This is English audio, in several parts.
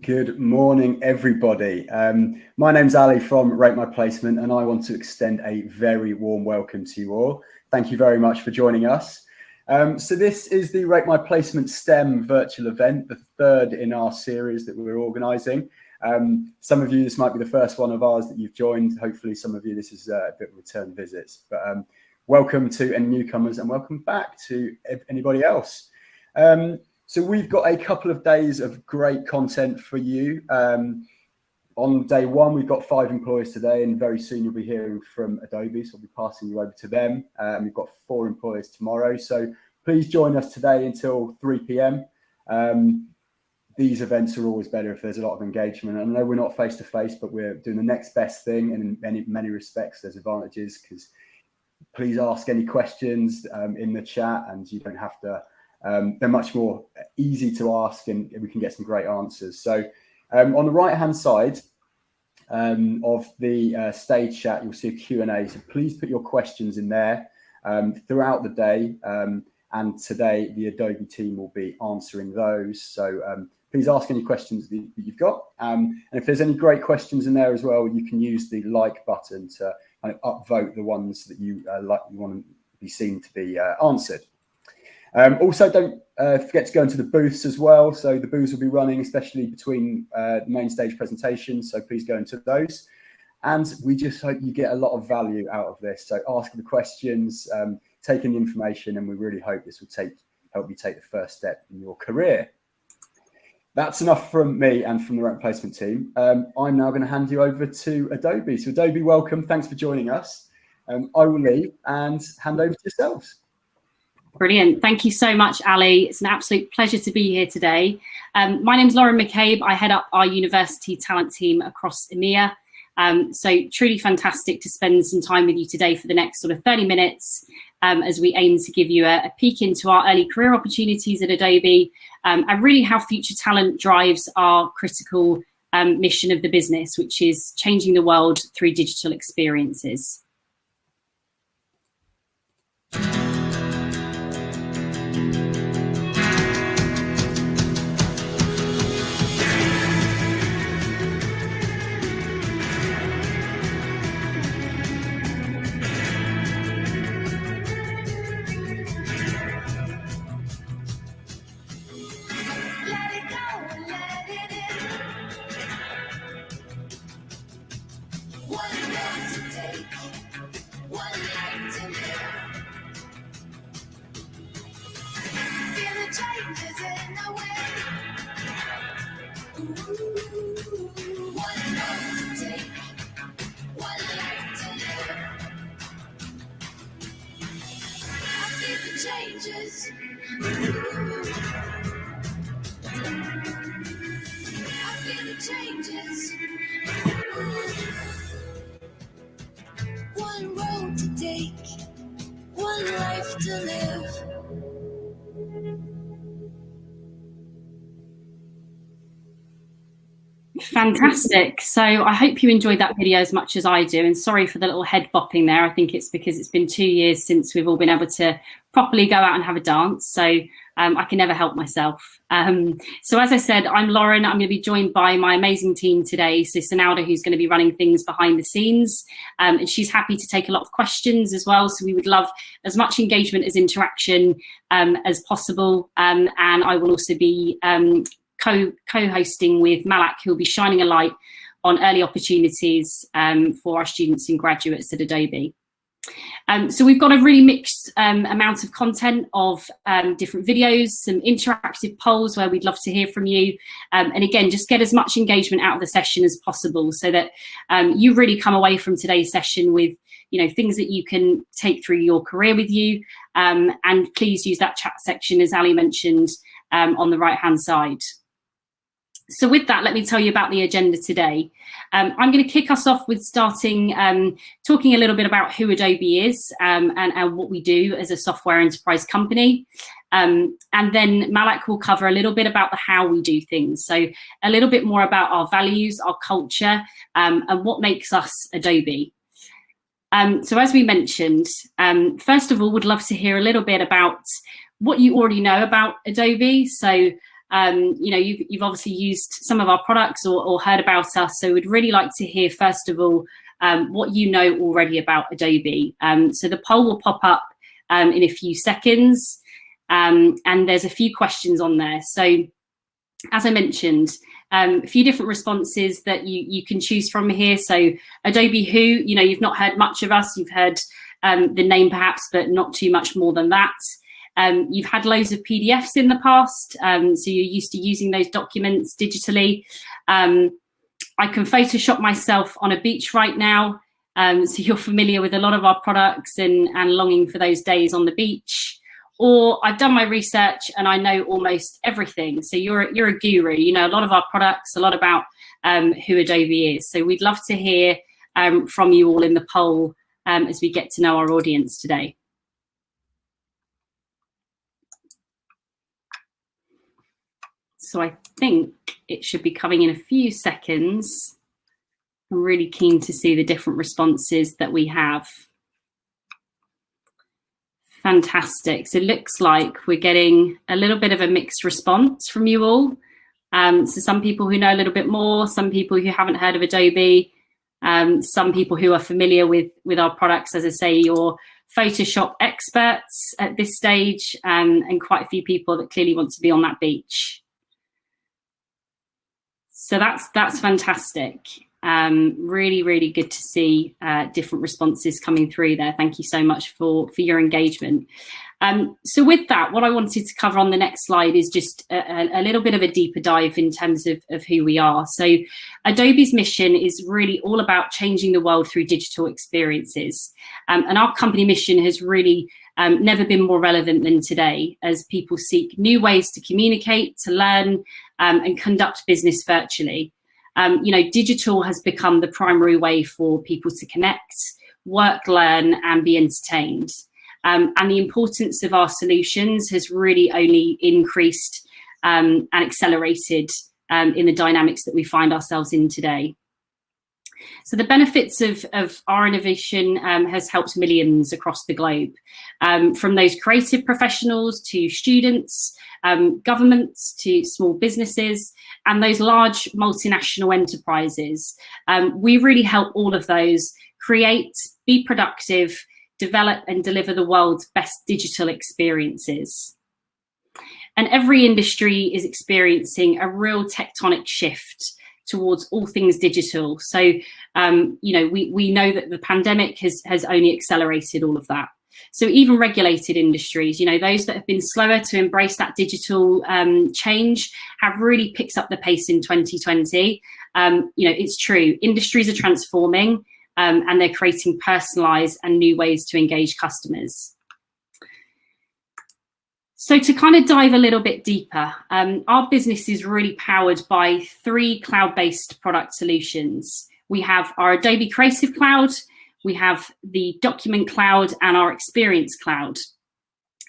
Good morning, everybody. My name's Ali from RateMyPlacement, and I want to extend a very warm welcome to you all. Thank you very much for joining us. So this is the RateMyPlacement STEM virtual event, the third in our series that we're organising. Some of you, this might be the first one of ours that you've joined. Hopefully some of you, this is a bit of return visits. But welcome to any newcomers and welcome back to anybody else. So we've got a couple of days of great content for you. On day one, we've got 5 employers today, and very soon you'll be hearing from Adobe, so I'll be passing you over to them. And we've got 4 employers tomorrow, so please join us today until 3 p.m. These events are always better if there's a lot of engagement. I know we're not face-to-face, but we're doing the next best thing, and in many respects there's advantages, because please ask any questions in the chat, and you don't have to. They're much more easy to ask, and we can get some great answers. So on the right hand side of the stage chat, you'll see a Q&A, so please put your questions in there throughout the day, and today the Adobe team will be answering those. So please ask any questions that you've got, and if there's any great questions in there as well, you can use the like button to kind of upvote the ones that you want to be seen to be answered. Also, don't forget to go into the booths as well. So the booths will be running, especially between the main stage presentations. So please go into those. And we just hope you get a lot of value out of this. So ask the questions, take in the information, and we really hope this will help you take the first step in your career. That's enough from me and from the RateMyPlacement team. I'm now going to hand you over to Adobe. So Adobe, welcome. Thanks for joining us. I will leave and hand over to yourselves. Brilliant. Thank you so much, Ali. It's an absolute pleasure to be here today. My name's Lauren McCabe. I head up our university talent team across EMEA. So truly fantastic to spend some time with you today for the next sort of 30 minutes as we aim to give you a peek into our early career opportunities at Adobe and really how future talent drives our critical mission of the business, which is changing the world through digital experiences. One road to take, one life to live. Fantastic. So I hope you enjoyed that video as much as I do, and sorry for the little head bopping there. I think it's because it's been 2 years since we've all been able to properly go out and have a dance, so I can never help myself. So as I said, I'm Lauren. I'm going to be joined by my amazing team today. So Sonalda, who's going to be running things behind the scenes, and she's happy to take a lot of questions as well. So we would love as much engagement as interaction as possible. And I will also be co-hosting with Malak, who will be shining a light on early opportunities for our students and graduates at Adobe. So we've got a really mixed amount of content of different videos, some interactive polls where we'd love to hear from you. And again, just get as much engagement out of the session as possible so that you really come away from today's session with things that you can take through your career with you. And please use that chat section, as Ali mentioned, on the right-hand side. So with that, let me tell you about the agenda today. I'm going to kick us off with starting talking a little bit about who Adobe is and what we do as a software enterprise company. And then Malak will cover a little bit about the how we do things. So a little bit more about our values, our culture, and what makes us Adobe. So as we mentioned, first of all, would love to hear a little bit about what you already know about Adobe. So You know, you've obviously used some of our products or heard about us, so we'd really like to hear, first of all, what you know already about Adobe. So the poll will pop up in a few seconds, and there's a few questions on there. So as I mentioned, a few different responses that you can choose from here. So Adobe who, you know, you've not heard much of us, you've heard the name perhaps, but not too much more than that. You've had loads of PDFs in the past, so you're used to using those documents digitally. I can Photoshop myself on a beach right now, so you're familiar with a lot of our products and longing for those days on the beach. Or I've done my research and I know almost everything. So you're a guru. You know a lot of our products, a lot about who Adobe is. So we'd love to hear from you all in the poll as we get to know our audience today. So I think it should be coming in a few seconds. I'm really keen to see the different responses that we have. Fantastic. So it looks like we're getting a little bit of a mixed response from you all. So some people who know a little bit more, some people who haven't heard of Adobe, some people who are familiar with our products. As I say, you're Photoshop experts at this stage, and quite a few people that clearly want to be on that beach. So that's fantastic. Really, really good to see different responses coming through there. Thank you so much for your engagement. So with that, what I wanted to cover on the next slide is just a little bit of a deeper dive in terms of who we are. So Adobe's mission is really all about changing the world through digital experiences. And our company mission has really never been more relevant than today, as people seek new ways to communicate, to learn, and conduct business virtually. You know, digital has become the primary way for people to connect, work, learn, and be entertained. And the importance of our solutions has really only increased and accelerated in the dynamics that we find ourselves in today. So the benefits of our innovation has helped millions across the globe, from those creative professionals to students, governments to small businesses, and those large multinational enterprises. We really help all of those create, be productive, develop and deliver the world's best digital experiences. And every industry is experiencing a real tectonic shift towards all things digital. So, you know, we know that the pandemic has only accelerated all of that. So even regulated industries, you know, those that have been slower to embrace that digital change have really picked up the pace in 2020. You know, it's true, industries are transforming and they're creating personalized and new ways to engage customers. So to kind of dive a little bit deeper, our business is really powered by 3 cloud-based product solutions. We have our Adobe Creative Cloud, we have the Document Cloud, and our Experience Cloud.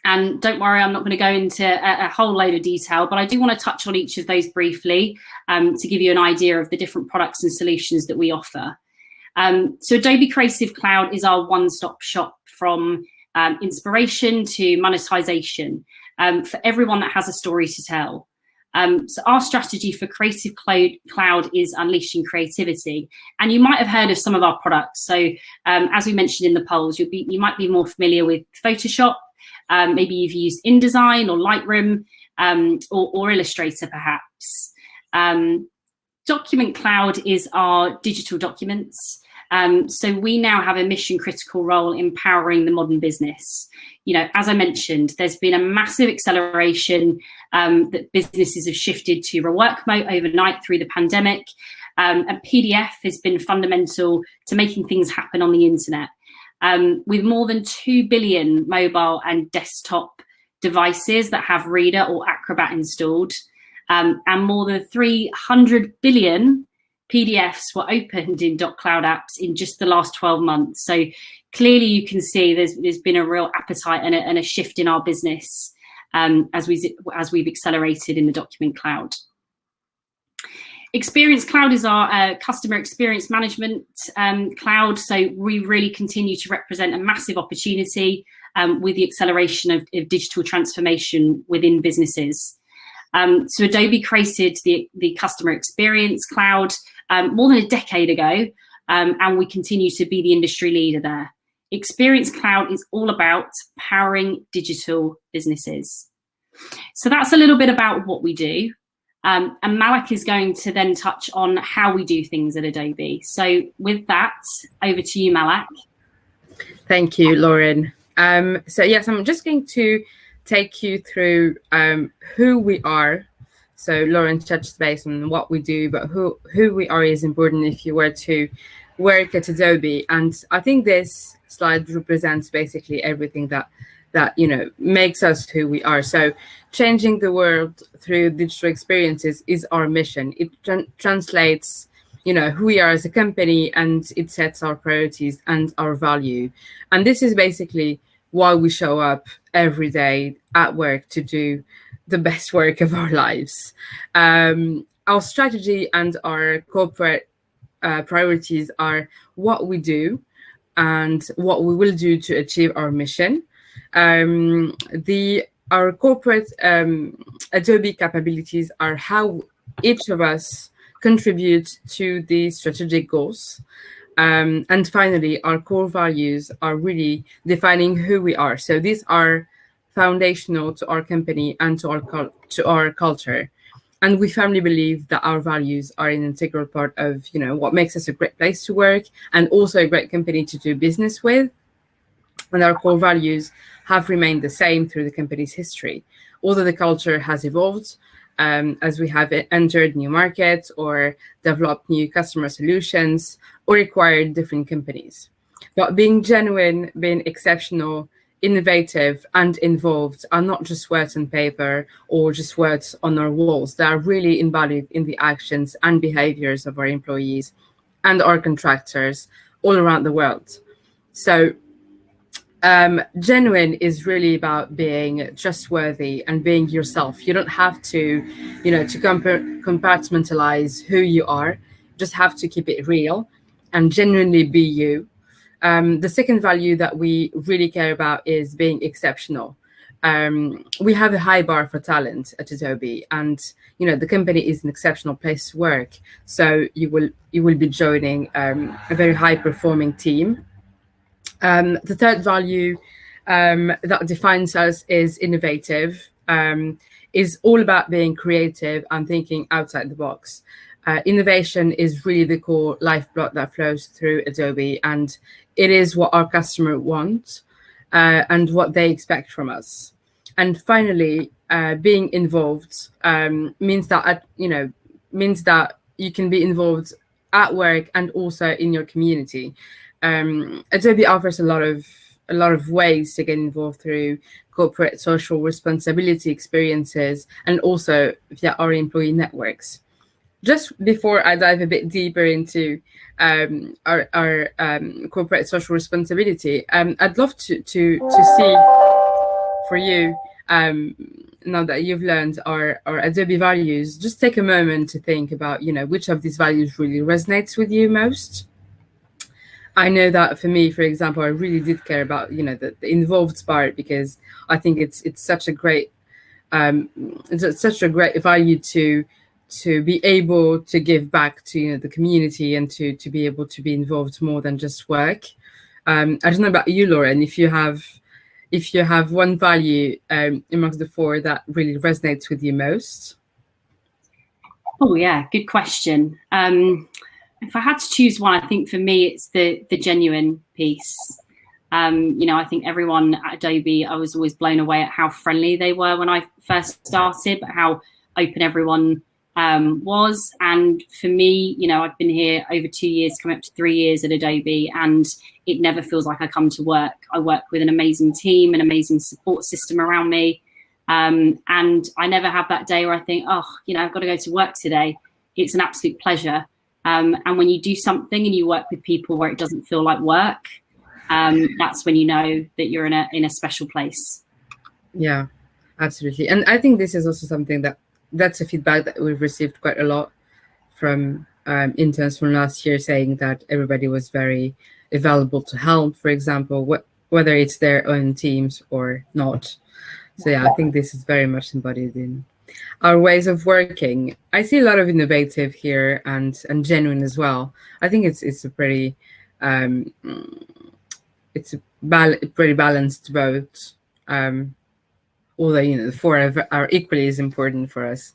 And don't worry, I'm not going to go into a whole load of detail, but I do want to touch on each of those briefly to give you an idea of the different products and solutions that we offer. So Adobe Creative Cloud is our one-stop shop from inspiration to monetization for everyone that has a story to tell. So our strategy for Creative Cloud is unleashing creativity. And you might have heard of some of our products. So as we mentioned in the polls, you might be more familiar with Photoshop. Maybe you've used InDesign or Lightroom or Illustrator perhaps. Document Cloud is our digital documents. So we now have a mission critical role empowering the modern business. You know, as I mentioned, there's been a massive acceleration that businesses have shifted to remote work overnight through the pandemic. And PDF has been fundamental to making things happen on the internet. With more than 2 billion mobile and desktop devices that have Reader or Acrobat installed, and more than 300 billion PDFs were opened in .cloud apps in just the last 12 months. So clearly you can see there's been a real appetite and a shift in our business as we've accelerated in the Document Cloud. Experience Cloud is our customer experience management cloud. So we really continue to represent a massive opportunity with the acceleration of digital transformation within businesses. So Adobe created the Customer Experience Cloud more than a decade ago, and we continue to be the industry leader there. Experience Cloud is all about powering digital businesses. So that's a little bit about what we do. And Malak is going to then touch on how we do things at Adobe. So with that, over to you, Malak. Thank you, Lauren. So yes, I'm just going to take you through who we are. So Lauren touched base on what we do, but who we are is important if you were to work at Adobe. And I think this slide represents basically everything that makes us who we are. So changing the world through digital experiences is our mission. It translates who we are as a company, and it sets our priorities and our value. And this is basically why we show up every day at work to do the best work of our lives. Our strategy and our corporate priorities are what we do and what we will do to achieve our mission. Our corporate Adobe capabilities are how each of us contribute to the strategic goals. And finally, our core values are really defining who we are. So these are foundational to our company and to our culture. And we firmly believe that our values are an integral part of what makes us a great place to work and also a great company to do business with. And our core values have remained the same through the company's history, although the culture has evolved as we have entered new markets or developed new customer solutions or acquired different companies. But being genuine, being exceptional, innovative, and involved are not just words on paper or just words on our walls. They are really embodied in the actions and behaviors of our employees and our contractors all around the world. So genuine is really about being trustworthy and being yourself. You don't have to, compartmentalize who you are. You just have to keep it real and genuinely be you. The second value that we really care about is being exceptional. We have a high bar for talent at Adobe, and the company is an exceptional place to work. So you will be joining a very high performing team. The third value that defines us is innovative, is all about being creative and thinking outside the box. Innovation is really the core lifeblood that flows through Adobe, and it is what our customer wants and what they expect from us. And finally, being involved means that you can be involved at work and also in your community. Adobe offers a lot of ways to get involved through corporate social responsibility experiences and also via our employee networks. Just before I dive a bit deeper into our corporate social responsibility, I'd love to see for you, now that you've learned our Adobe values, just take a moment to think about which of these values really resonates with you most. I know that for me, for example, I really did care about the involved part, because I think it's such a great value to be able to give back to the community and to be able to be involved more than just work. I don't know about you, Lauren, if you have one value amongst the four that really resonates with you most. Oh yeah, good question. If I had to choose one, I think for me it's the genuine piece. I think everyone at Adobe, I was always blown away at how friendly they were when I first started, but how open everyone was. And for me, I've been here over 2 years, coming up to 3 years at Adobe, and it never feels like I come to work. I work with an amazing team, an amazing support system around me. And I never have that day where I think, I've got to go to work today. It's an absolute pleasure. And when you do something and you work with people where it doesn't feel like work, that's when you know that you're in a special place. Yeah, absolutely. And I think this is also something that's a feedback that we've received quite a lot from interns from last year, saying that everybody was very available to help, for example, whether it's their own teams or not. So yeah, I think this is very much embodied in our ways of working. I see a lot of innovative here and genuine as well. I think it's a pretty pretty balanced vote. Although the four are equally as important for us.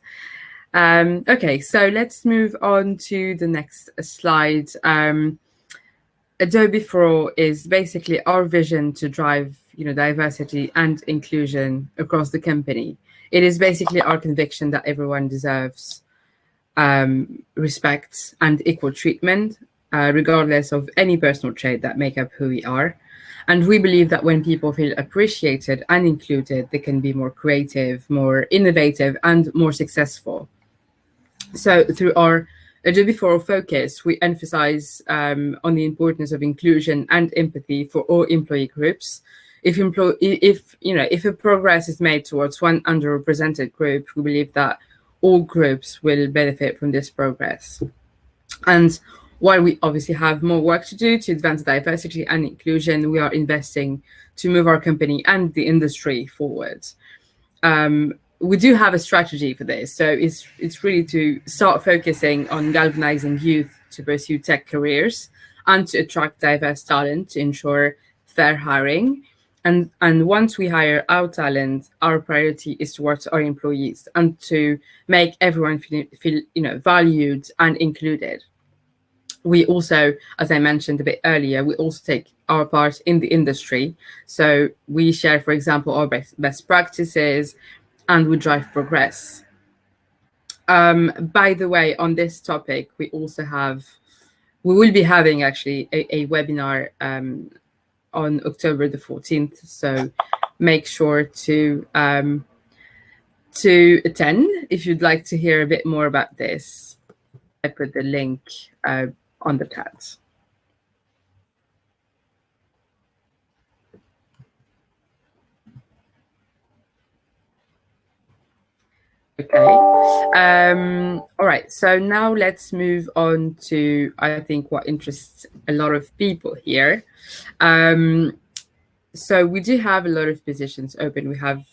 Okay, so let's move on to the next slide. Adobe for All is basically our vision to drive diversity and inclusion across the company. It is basically our conviction that everyone deserves respect and equal treatment, regardless of any personal trait that make up who we are. And we believe that when people feel appreciated and included, they can be more creative, more innovative, and more successful. So through our Adobe for All focus, we emphasize on the importance of inclusion and empathy for all employee groups. If a progress is made towards one underrepresented group, we believe that all groups will benefit from this progress. And while we obviously have more work to do to advance diversity and inclusion, we are investing to move our company and the industry forward. We do have a strategy for this. So it's really to start focusing on galvanizing youth to pursue tech careers and to attract diverse talent to ensure fair hiring. And once we hire our talent, our priority is towards our employees and to make everyone feel valued and included. We also, as I mentioned a bit earlier, we also take our part in the industry. So we share, for example, our best practices, and we drive progress. By the way, on this topic, we will be having actually a webinar on October the 14th. So make sure to attend if you'd like to hear a bit more about this. I put the link on the chat. Okay. All right. So now let's move on to, I think, what interests a lot of people here. So we do have a lot of positions open. We have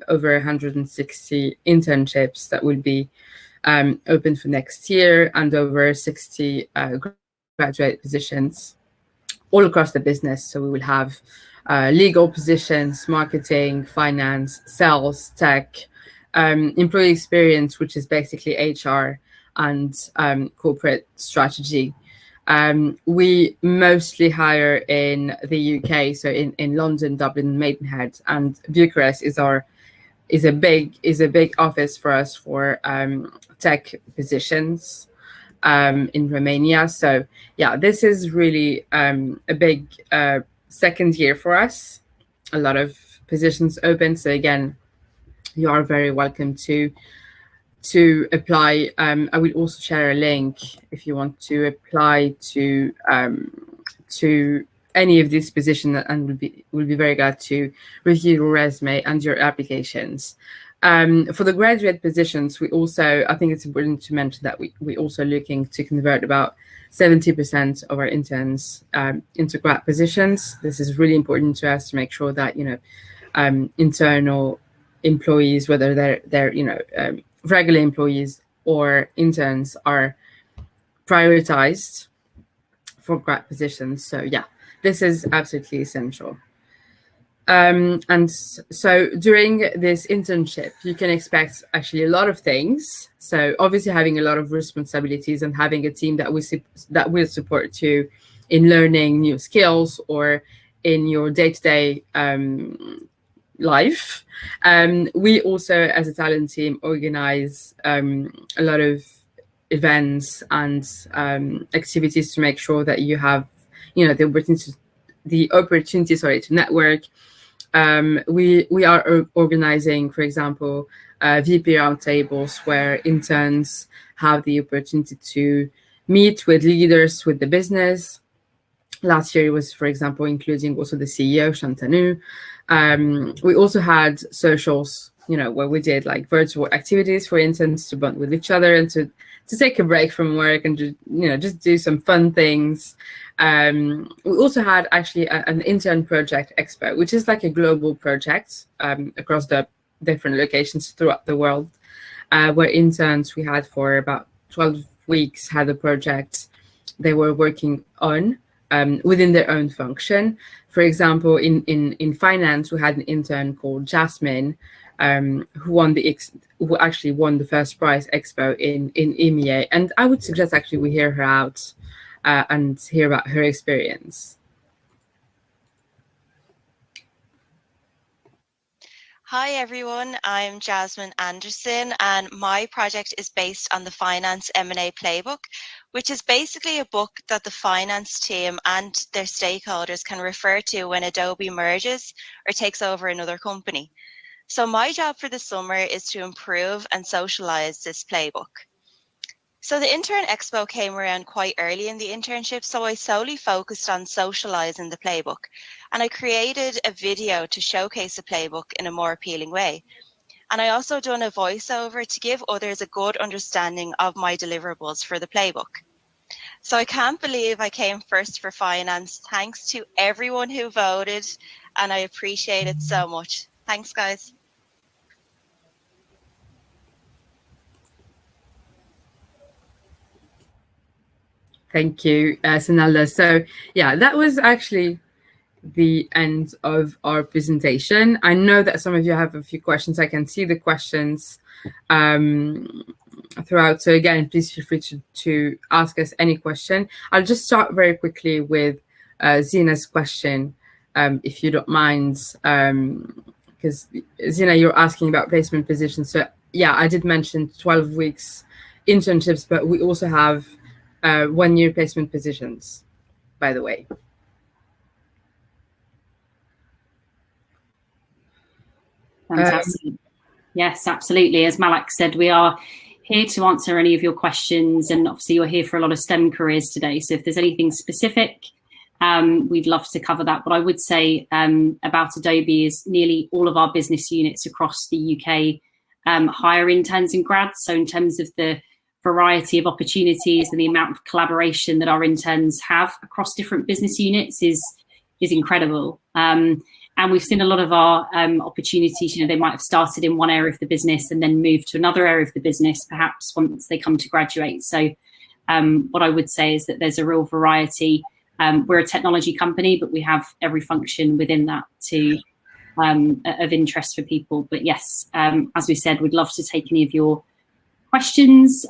over 160 internships that will be open for next year, and over 60 graduate positions all across the business. So we will have legal positions, marketing, finance, sales, tech, employee experience, which is basically HR, and corporate strategy. We mostly hire in the UK, so in London, Dublin, Maidenhead, and Bucharest is a big office for us for tech positions in Romania. So yeah, this is really a big second year for us. A lot of positions open. So again, you are very welcome to apply. I will also share a link if you want to apply to any of these positions, and we'll be very glad to review your resume and your applications. For the graduate positions, we also, I think it's important to mention that we also looking to convert about 70% of our interns into grad positions. This is really important to us to make sure that internal employees, whether they're regular employees or interns, are prioritized for grad positions. So yeah, this is absolutely essential. And so during this internship, you can expect actually a lot of things. So obviously having a lot of responsibilities and having a team that will support you in learning new skills or in your day-to-day life. We also, as a talent team, organize a lot of events and activities to make sure that you have, the opportunity to network. We are organizing, for example, VP roundtables where interns have the opportunity to meet with leaders with the business. Last year it was, for example, including also the CEO, Shantanu. We also had socials, where we did like virtual activities for interns to bond with each other and to take a break from work and just do some fun things. We also had actually an intern project expo, which is like a global project across the different locations throughout the world, where interns we had for about 12 weeks had a project they were working on within their own function. For example, in finance, we had an intern called Jasmine, who actually won the first prize expo in EMEA. And I would suggest actually we hear her out and hear about her experience. Hi everyone, I'm Jasmine Anderson, and my project is based on the Finance M&A Playbook, which is basically a book that the finance team and their stakeholders can refer to when Adobe merges or takes over another company. So my job for the summer is to improve and socialize this playbook. So the Intern Expo came around quite early in the internship, so I solely focused on socializing the playbook. And I created a video to showcase the playbook in a more appealing way. And I also done a voiceover to give others a good understanding of my deliverables for the playbook. So I can't believe I came first for finance. Thanks to everyone who voted, and I appreciate it so much. Thanks, guys. Thank you, Sanalda. So yeah, that was actually the end of our presentation. I know that some of you have a few questions. I can see the questions throughout. So again, please feel free to ask us any question. I'll just start very quickly with Zina's question, if you don't mind, because Zina, you're asking about placement positions. So yeah, I did mention 12 weeks internships, but we also have 1-year placement positions, by the way. Fantastic. Yes, absolutely. As Malak said, we are here to answer any of your questions, and obviously you're here for a lot of STEM careers today. So if there's anything specific, we'd love to cover that. What I would say about Adobe is nearly all of our business units across the UK hire interns and grads. So in terms of the variety of opportunities and the amount of collaboration that our interns have across different business units is incredible. And we've seen a lot of our opportunities, they might have started in one area of the business and then moved to another area of the business, perhaps once they come to graduate. So what I would say is that there's a real variety. We're a technology company, but we have every function within that of interest for people. But yes, as we said, we'd love to take any of your questions.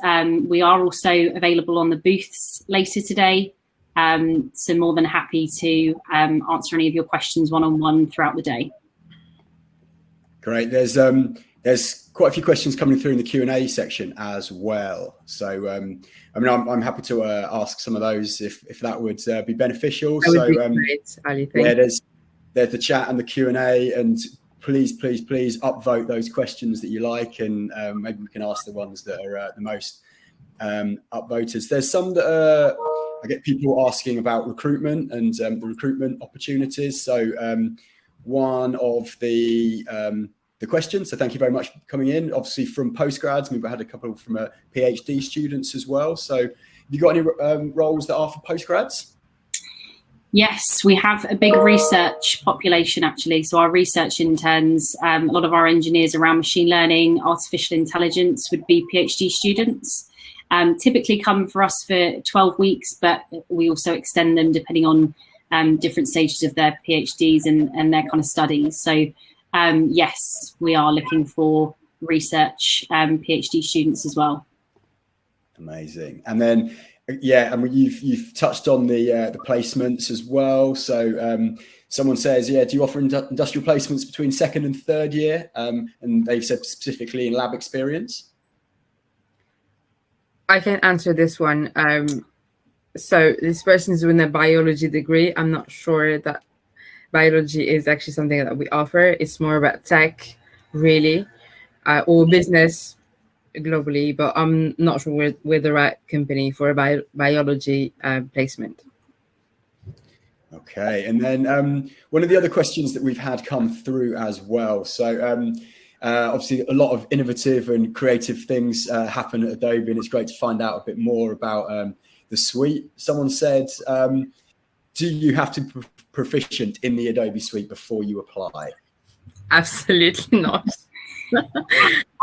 We are also available on the booths later today. So more than happy to answer any of your questions one-on-one throughout the day. Great. There's quite a few questions coming through in the Q&A section as well. So I'm happy to ask some of those if that would be beneficial. That would be great, Ali, yeah, there's the chat and the Q&A, and please upvote those questions that you like, and maybe we can ask the ones that are the most upvoters. There's some that I get people asking about recruitment and the recruitment opportunities. So one of the questions, so thank you very much for coming in, obviously from postgrads. We've had a couple from PhD students as well. So have you got any roles that are for postgrads? Yes, we have a big research population, actually. So our research interns, a lot of our engineers around machine learning, artificial intelligence would be PhD students. Typically come for us for 12 weeks, but we also extend them depending on different stages of their PhDs and their kind of studies. So yes, we are looking for research PhD students as well. Amazing. And then, yeah, and you've touched on the placements as well. So someone says, yeah, do you offer industrial placements between 2nd and 3rd year? And they've said specifically in lab experience. I can answer this one. So this person is doing a biology degree. I'm not sure that biology is actually something that we offer. It's more about tech, really, or business globally, but I'm not sure we're the right company for a biology placement. Okay, and then one of the other questions that we've had come through as well. So obviously a lot of innovative and creative things happen at Adobe, and it's great to find out a bit more about the suite. Someone said, do you have to be proficient in the Adobe suite before you apply? Absolutely not.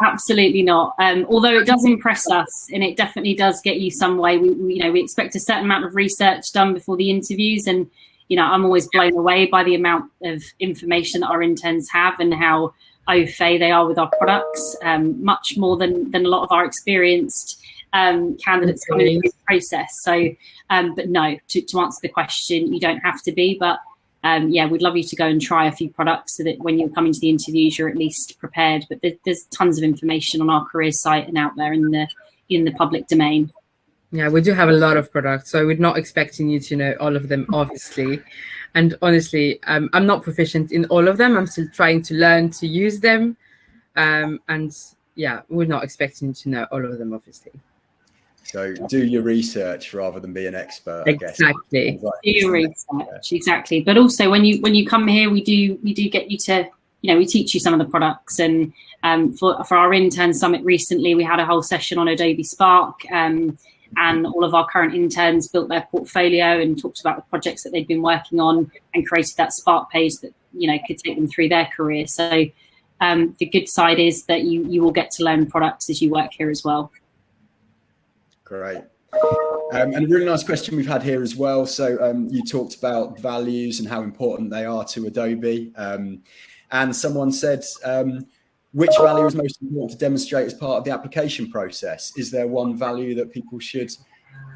Absolutely not. Although it does impress us, and it definitely does get you some way. We expect a certain amount of research done before the interviews, and I'm always blown away by the amount of information that our interns have and how au fait they are with our products, much more than a lot of our experienced candidates coming through the process. So, but no, to answer the question, you don't have to be, but we'd love you to go and try a few products so that when you're coming to the interviews, you're at least prepared. But there's tons of information on our careers site and out there in the public domain. Yeah, we do have a lot of products, so we're not expecting you to know all of them, obviously. And honestly, I'm not proficient in all of them. I'm still trying to learn to use them. And yeah, we're not expecting you to know all of them, obviously. So do your research rather than be an expert, I guess. Exactly. Do your research, exactly. But also when you come here, we do get you to, we teach you some of the products. And for our intern summit recently, we had a whole session on Adobe Spark. And all of our current interns built their portfolio and talked about the projects that they'd been working on and created that Spark page that, could take them through their career. So the good side is that you will get to learn products as you work here as well. Great. And a really nice question we've had here as well. So you talked about values and how important they are to Adobe. And someone said, which value is most important to demonstrate as part of the application process? Is there one value that people should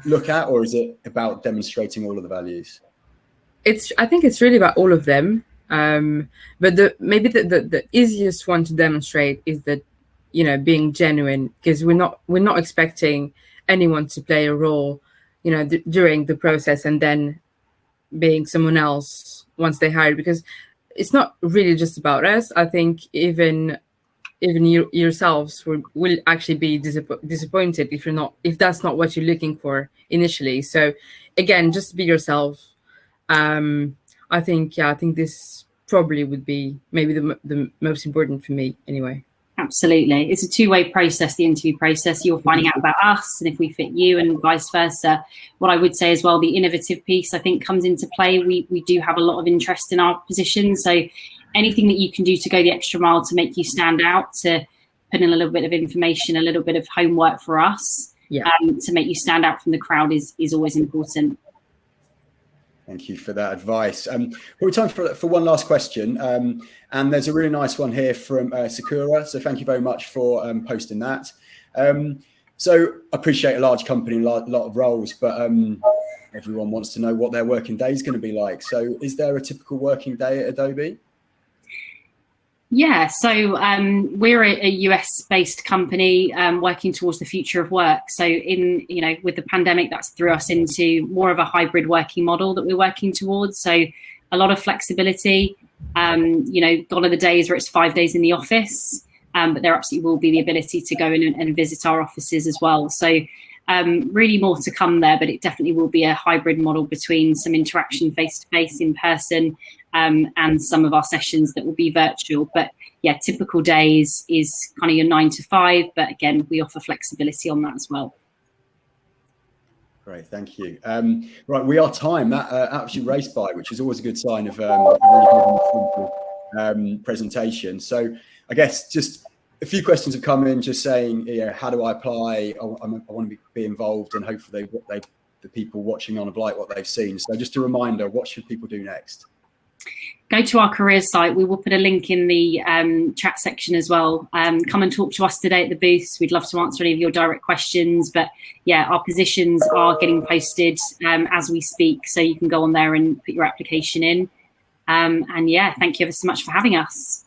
look at, or is it about demonstrating all of the values? I think it's really about all of them. But maybe the easiest one to demonstrate is that, being genuine, because we're not expecting anyone to play a role, during the process and then being someone else once they hire, because it's not really just about us. I think even you yourselves will actually be disappointed if that's not what you're looking for initially. So again, just be yourself. I think this probably would be maybe the most important for me anyway. Absolutely. It's a two-way process, the interview process. You're finding out about us and if we fit you and vice versa. What I would say as well, the innovative piece, I think, comes into play. We do have a lot of interest in our position. So anything that you can do to go the extra mile to make you stand out, to put in a little bit of information, a little bit of homework for us, to make you stand out from the crowd is always important. Thank you for that advice. We've time for one last question. And there's a really nice one here from Sakura. So thank you very much for posting that. So I appreciate a large company, a lot of roles, but everyone wants to know what their working day is going to be like. So is there a typical working day at Adobe? Yeah, so we're a US-based company working towards the future of work. So with the pandemic, that's threw us into more of a hybrid working model that we're working towards. So a lot of flexibility, gone are the days where it's 5 days in the office, but there absolutely will be the ability to go in and visit our offices as well. So really more to come there, but it definitely will be a hybrid model between some interaction face-to-face in person, and some of our sessions that will be virtual. But yeah, typical days is kind of your 9 to 5, but again, we offer flexibility on that as well. Great, thank you. Right, we are time. That actually raced by, which is always a good sign of a really good presentation. So I guess just a few questions have come in just saying, how do I apply? I want to be involved, and hopefully the people watching on have liked what they've seen. So just a reminder, what should people do next? Go to our careers site. We will put a link in the chat section as well. Come and talk to us today at the booths. We'd love to answer any of your direct questions. But yeah, our positions are getting posted as we speak. So you can go on there and put your application in. And yeah, thank you ever so much for having us.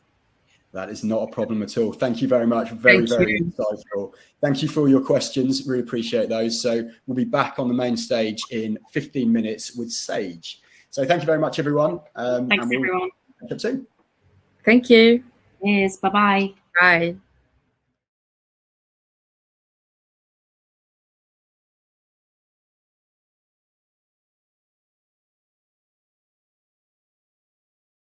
That is not a problem at all. Thank you very much. Very insightful. Thank you for all your questions. Really appreciate those. So we'll be back on the main stage in 15 minutes with Sage. So thank you very much, everyone. Thanks, everyone. Catch up soon. Thank you. Cheers. Bye-bye. Bye.